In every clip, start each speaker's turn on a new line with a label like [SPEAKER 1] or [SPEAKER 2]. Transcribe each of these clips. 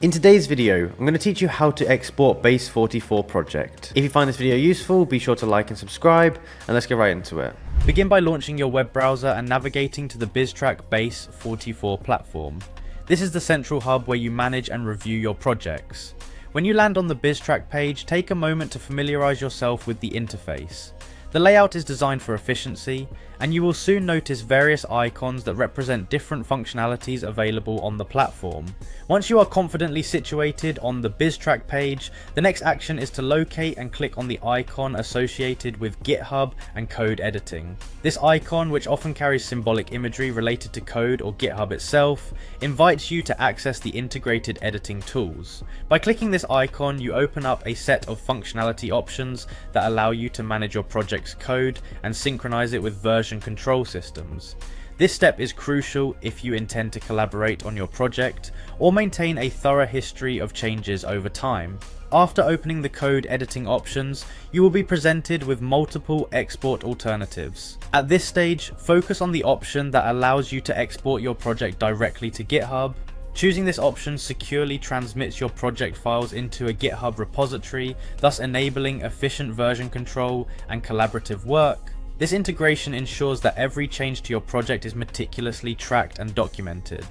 [SPEAKER 1] In today's video, I'm going to teach you how to export Base44 project. If you find this video useful, be sure to like and subscribe, and let's get right into it. Begin by launching your web browser and navigating to the BizTrack Base44 platform. This is the central hub where you manage and review your projects. When you land on the BizTrack page, take a moment to familiarize yourself with the interface. The layout is designed for efficiency, and you will soon notice various icons that represent different functionalities available on the platform. Once you are confidently situated on the BizTrack page, the next action is to locate and click on the icon associated with GitHub and code editing. This icon, which often carries symbolic imagery related to code or GitHub itself, invites you to access the integrated editing tools. By clicking this icon, you open up a set of functionality options that allow you to manage your project's code and synchronize it with version control systems. This step is crucial if you intend to collaborate on your project or maintain a thorough history of changes over time. After opening the code editing options, you will be presented with multiple export alternatives. At this stage, focus on the option that allows you to export your project directly to GitHub. Choosing this option securely transmits your project files into a GitHub repository, thus enabling efficient version control and collaborative work. This integration ensures that every change to your project is meticulously tracked and documented.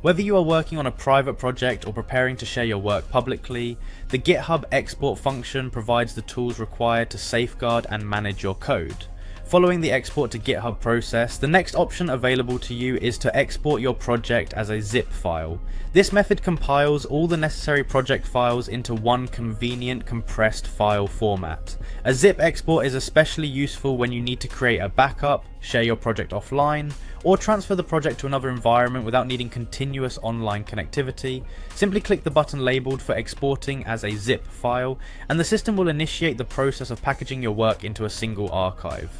[SPEAKER 1] Whether you are working on a private project or preparing to share your work publicly, the GitHub export function provides the tools required to safeguard and manage your code. Following the export to GitHub process, the next option available to you is to export your project as a zip file. This method compiles all the necessary project files into one convenient compressed file format. A zip export is especially useful when you need to create a backup, share your project offline, or transfer the project to another environment without needing continuous online connectivity. Simply click the button labeled for exporting as a zip file, and the system will initiate the process of packaging your work into a single archive.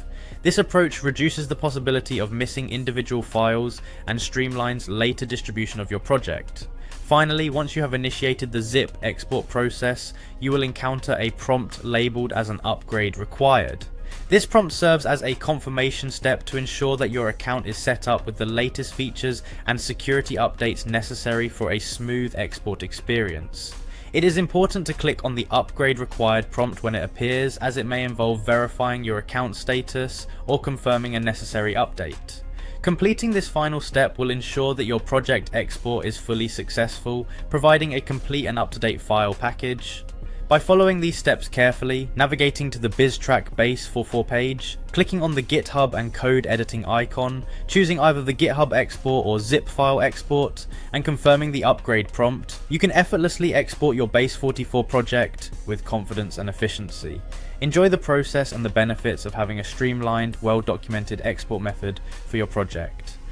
[SPEAKER 1] This approach reduces the possibility of missing individual files and streamlines later distribution of your project. Finally, once you have initiated the zip export process, you will encounter a prompt labeled as an upgrade required. This prompt serves as a confirmation step to ensure that your account is set up with the latest features and security updates necessary for a smooth export experience. It is important to click on the upgrade required prompt when it appears, as it may involve verifying your account status or confirming a necessary update. Completing this final step will ensure that your project export is fully successful, providing a complete and up-to-date file package. By following these steps carefully, navigating to the BizTrack Base44 page, clicking on the GitHub and code editing icon, choosing either the GitHub export or zip file export, and confirming the upgrade prompt, you can effortlessly export your Base44 project with confidence and efficiency. Enjoy the process and the benefits of having a streamlined, well-documented export method for your project.